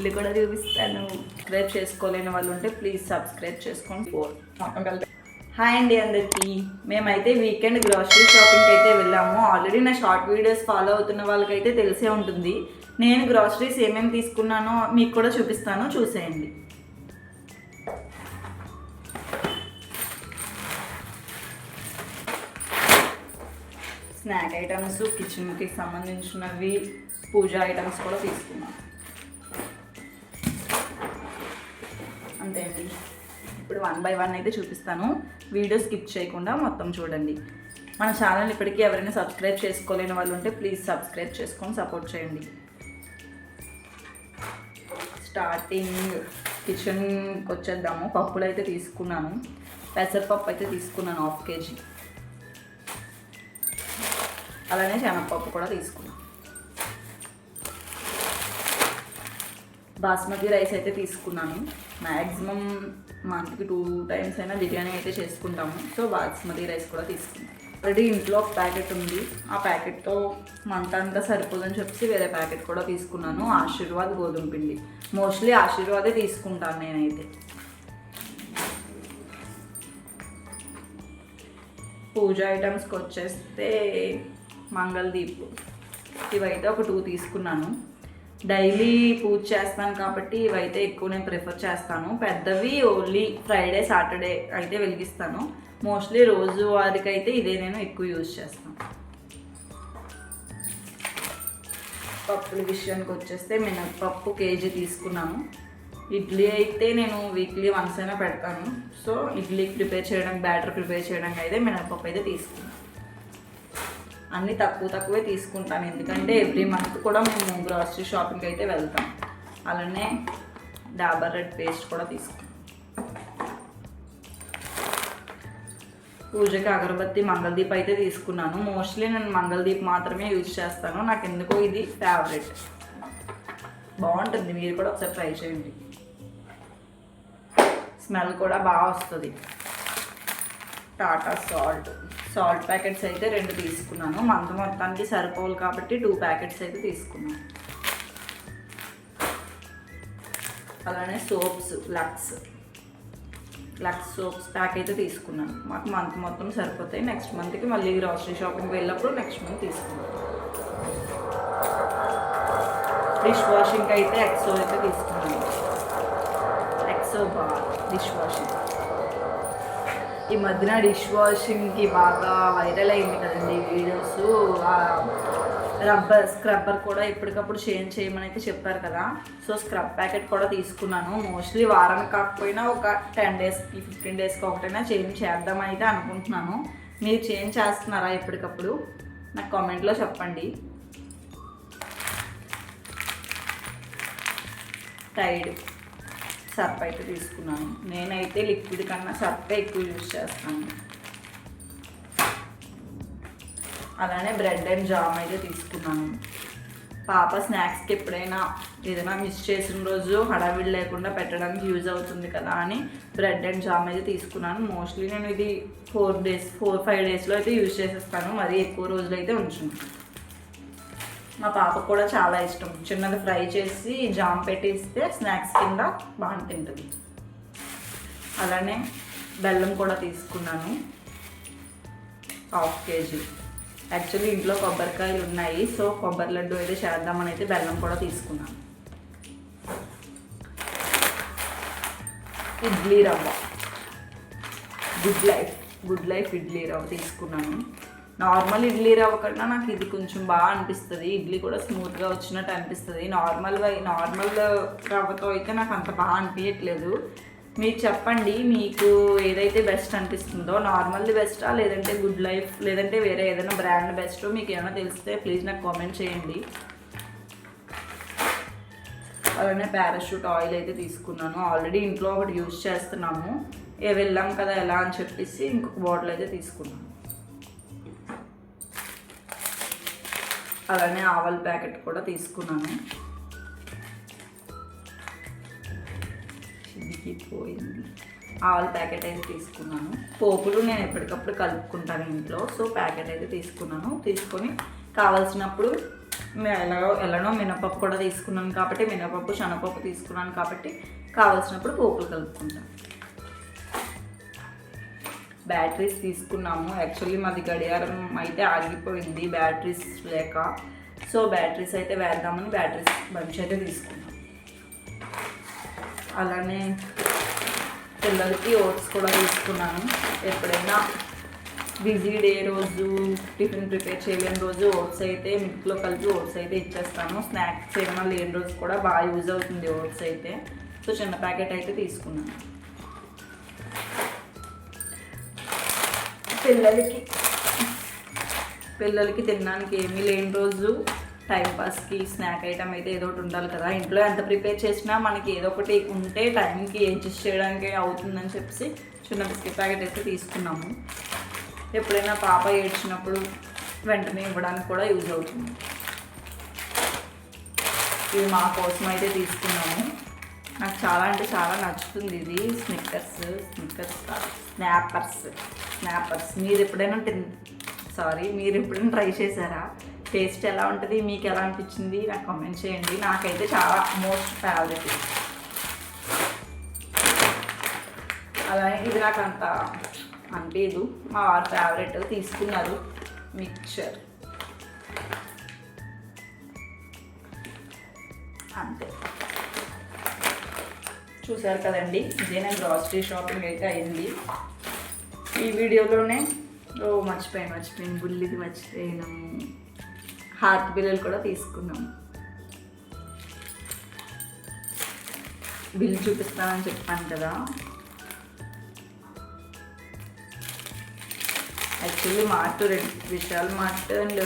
ఇడ్లీ కూడా చూపిస్తాను. సబ్స్క్రైబ్ చేసుకోలేని వాళ్ళు ఉంటే ప్లీజ్ సబ్స్క్రైబ్ చేసుకోండి. హాయ్ అండి అందరికీ. మేమైతే వీకెండ్ గ్రాసరీ షాపింగ్కి అయితే వెళ్ళాము. ఆల్రెడీ నా షార్ట్ వీడియోస్ ఫాలో అవుతున్న వాళ్ళకైతే తెలిసే ఉంటుంది. నేను గ్రాసరీస్ ఏమేమి తీసుకున్నానో మీకు కూడా చూపిస్తాను, చూసేయండి. స్నాక్ ఐటమ్స్, కిచెన్కి సంబంధించినవి, పూజా ఐటమ్స్ కూడా తీసుకున్నాను. అంతే అండి. ఇప్పుడు 1 by 1 అయితే చూపిస్తాను. వీడియో స్కిప్ చేయకుండా మొత్తం చూడండి. మన ఛానల్ ఇప్పటికీ ఎవరైనా సబ్స్క్రైబ్ చేసుకోలేని వాళ్ళు ఉంటే ప్లీజ్ సబ్స్క్రైబ్ చేసుకొని సపోర్ట్ చేయండి. స్టార్టింగ్ కిచెన్కి వచ్చేద్దాము. పప్పులు అయితే తీసుకున్నాను. పెసరపప్పు అయితే తీసుకున్నాను 1/2 kg. అలానే శనగపప్పు కూడా తీసుకున్నాను. బాస్మతి రైస్ అయితే తీసుకున్నాను. మ్యాక్సిమం మంత్కి 2 times అయినా బిర్యానీ అయితే చేసుకుంటాము. సో బాస్మతి రైస్ కూడా తీసుకున్నాను. ఆల్రెడీ ఇంట్లో ఒక ప్యాకెట్ ఉంది. ఆ ప్యాకెట్తో మంట అంతా సరిపోదని చెప్పి వేరే ప్యాకెట్ కూడా తీసుకున్నాను. ఆశీర్వాద్ గోధుమ పిండి. మోస్ట్లీ ఆశీర్వాదే తీసుకుంటాను నేనైతే. పూజ ఐటమ్స్కి వచ్చేస్తే మంగళదీప్, ఇవైతే ఒక 2 తీసుకున్నాను. డైలీ పూజ చేస్తాను కాబట్టి ఇవైతే ఎక్కువ నేను ప్రిఫర్ చేస్తాను. పెద్దవి ఓన్లీ ఫ్రైడే సాటర్డే అయితే వెలిగిస్తాను. మోస్ట్లీ రోజువారికి అయితే ఇదే నేను ఎక్కువ యూజ్ చేస్తాను. పప్పుల విషయానికి వచ్చేస్తే మినప్పప్పు 1 kg తీసుకున్నాను. ఇడ్లీ అయితే నేను వీక్లీ వన్స్ అయినా పెడతాను. సో ఇడ్లీకి ప్రిపేర్ చేయడానికి, బ్యాటర్ ప్రిపేర్ చేయడానికి అయితే మినప్పప్పు అయితే తీసుకున్నాను. అన్నీ తక్కువే తీసుకుంటాను, ఎందుకంటే ఎవ్రీ మంత్ కూడా మేము గ్రాసరీ షాపింగ్కి అయితే వెళ్తాం. అలానే డాబర్ రెడ్ పేస్ట్ కూడా తీసుకున్నాం. పూజకి అగరబత్తి, మంగళదీప్ అయితే తీసుకున్నాను. మోస్ట్లీ నేను మంగళదీప్ మాత్రమే యూజ్ చేస్తాను. నాకు ఎందుకో ఇది ఫేవరెట్, బాగుంటుంది. మీరు కూడా ఒకసారి ట్రై చేయండి. స్మెల్ కూడా బాగా వస్తుంది. టాటా సాల్ట్ ప్యాకెట్స్ అయితే 2 తీసుకున్నాను. మంత్ మొత్తానికి సరిపోవాలి కాబట్టి 2 ప్యాకెట్స్ అయితే తీసుకున్నాను. అలానే సోప్స్, లక్స్ సోప్స్ ప్యాక్ అయితే తీసుకున్నాను. మాకు మంత్ మొత్తం సరిపోతాయి. నెక్స్ట్ మంత్కి మళ్ళీ గ్రాసరీ షాపింగ్కి వెళ్ళినప్పుడు నెక్స్ట్ మంత్ తీసుకున్నాను. డిష్ వాషింగ్కి అయితే ఎక్సో అయితే తీసుకున్నాను. Exo dish washing. ఈ మధ్యన డిష్ వాషింగ్కి బాగా వైరల్ అయింది కదండి వీడియోస్. స్క్రబ్బర్ కూడా ఎప్పటికప్పుడు చేంజ్ చేయమని అయితే చెప్పారు కదా. సో స్క్రబ్ ప్యాకెట్ కూడా తీసుకున్నాను. మోస్ట్లీ వారానికి కాకపోయినా ఒక 10 daysకి 15 daysకి ఒకటైనా చేంజ్ చేద్దామని అయితే అనుకుంటున్నాను. మీరు చేంజ్ చేస్తున్నారా ఎప్పటికప్పుడు? నాకు కామెంట్లో చెప్పండి. టైడ్ సర్ఫ్ అయితే తీసుకున్నాను. నేనైతే లిక్విడ్ కన్నా సర్ఫే ఎక్కువ యూజ్ చేస్తాను. అలానే బ్రెడ్ అండ్ జామ్ అయితే తీసుకున్నాను. పాప స్నాక్స్కి ఎప్పుడైనా ఏదైనా మిస్ చేసిన రోజు హడావిడి లేకుండా పెట్టడానికి యూజ్ అవుతుంది కదా అని బ్రెడ్ అండ్ జామ్ అయితే తీసుకున్నాను. మోస్ట్లీ నేను ఇది 4-5 daysలో అయితే యూజ్ చేసేస్తాను. మరీ ఎక్కువ రోజులు అయితే ఉంచును. మా పాపకు కూడా చాలా ఇష్టం. చిన్నది ఫ్రై చేసి జామ్ పెట్టిస్తే స్నాక్స్ కింద బాగా తింటుంది. అలానే బెల్లం కూడా తీసుకున్నాను 1/2 kg. యాక్చువల్లీ ఇంట్లో కొబ్బరికాయలు ఉన్నాయి. సో కొబ్బరి లడ్డు అయితే చేద్దామని అయితే బెల్లం కూడా తీసుకున్నాను. ఇడ్లీ రవ్వ, గుడ్ లైఫ్ ఇడ్లీ రవ్వ తీసుకున్నాను. నార్మల్ ఇడ్లీ రవ్వ కన్నా నాకు ఇది కొంచెం బాగా అనిపిస్తుంది. ఇడ్లీ కూడా స్మూత్గా వచ్చినట్టు అనిపిస్తుంది. నార్మల్ రవ్వతో అయితే నాకు అంత బాగా అనిపించట్లేదు. మీరు చెప్పండి, మీకు ఏదైతే బెస్ట్ అనిపిస్తుందో. నార్మల్ది బెస్టా, లేదంటే గుడ్ లైఫ్, లేదంటే వేరే ఏదైనా బ్రాండ్ బెస్టో మీకు ఏమైనా తెలిస్తే ప్లీజ్ నాకు కామెంట్ చేయండి. అలానే పారాషూట్ ఆయిల్ అయితే తీసుకున్నాను. ఆల్రెడీ ఇంట్లో ఒకటి యూజ్ చేస్తున్నాము. వెళ్ళాం కదా ఎలా అని చెప్పేసి ఇంకొక బాటిల్ అయితే తీసుకున్నాను. అలానే ఆవల్ ప్యాకెట్ కూడా తీసుకున్నాను. పోయింది. ఆవల్ ప్యాకెట్ అయితే తీసుకున్నాను. పోపులు నేను ఎప్పటికప్పుడు కలుపుకుంటాను ఇంట్లో. సో ప్యాకెట్ అయితే తీసుకున్నాను. తీసుకొని కావాల్సినప్పుడు ఎలానో మినపప్పు కూడా తీసుకున్నాను కాబట్టి మినపప్పు శనగపప్పు తీసుకున్నాను కాబట్టి కావాల్సినప్పుడు పోపులు కలుపుకుంటాను. బ్యాటరీస్ తీసుకున్నాము. యాక్చువల్లీ మాది గడియారం అయితే ఆగిపోయింది బ్యాటరీస్ లేక. సో బ్యాటరీస్ అయితే వేద్దామని బ్యాటరీస్ బంచ్ అయితే తీసుకున్నాం. అలానే పిల్లలకి ఓట్స్ కూడా తీసుకున్నాను. ఎప్పుడైనా బిజీ డే రోజు టిఫిన్ ప్రిపేర్ చేయలేని రోజు ఓట్స్ అయితే మిల్క్లో కలిపి ఓట్స్ అయితే ఇచ్చేస్తాను. స్నాక్స్ ఏమైనా లేని రోజు కూడా బాగా యూజ్ అవుతుంది ఓట్స్ అయితే. సో చిన్న ప్యాకెట్ అయితే తీసుకున్నాను. పిల్లలకి తినడానికి ఏమీ లేని రోజు టైంపాస్కి స్నాక్ ఐటమ్ అయితే ఏదో ఒకటి ఉండాలి కదా. ఇంట్లో ఎంత ప్రిపేర్ చేసినా మనకి ఏదో ఒకటి ఉంటే టైంకి అడ్జస్ట్ చేయడానికి అవుతుందని చెప్పి చిన్న బిస్కెట్ ప్యాకెట్ అయితే తీసుకున్నాము. ఎప్పుడైనా పాప ఏడ్చినప్పుడు వెంటనే ఇవ్వడానికి కూడా యూజ్ అవుతుంది. ఇవి మా కోసం అయితే తీసుకున్నాము. నాకు చాలా అంటే చాలా నచ్చుతుంది ఇది. స్నిక్కర్స్ స్నాపర్స్ మీరు ఎప్పుడైనా ట్రై చేశారా? టేస్ట్ ఎలా ఉంటుంది, మీకు ఎలా అనిపించింది నాకు కామెంట్ చేయండి. నాకైతే చాలా మోస్ట్ ఫేవరెట్. అలానే ఇది నాకు అంత అనిపించదు. మా వారు ఫేవరెట్ తీసుకున్నారు మిక్చర్ అంతే. చూసారు కదండి, ఇదే నా గ్రాసరీ షాపింగ్ అయితే అయింది. ఈ వీడియోలోనే మర్చిపోయాను బుల్లిది మర్చిపోయాను. హార్ట్ బిల్లలు కూడా తీసుకున్నాము. బిల్ చూపిస్తానని చెప్పాను కదా. Actually Vishal mart and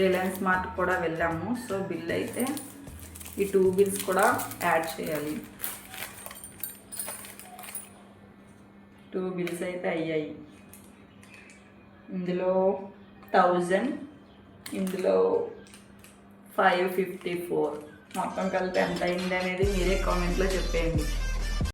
Reliance mart కూడా వెళ్ళాము. సో బిల్ అయితే ఈ 2 బిల్స్ కూడా యాడ్ చేయాలి. 2 బిల్స్ అయితే అయ్యాయి. ఇందులో 1000, ఇందులో 554. మొత్తం కలిపి ఎంత అయింది అనేది మీరే కామెంట్లో చెప్పేయండి.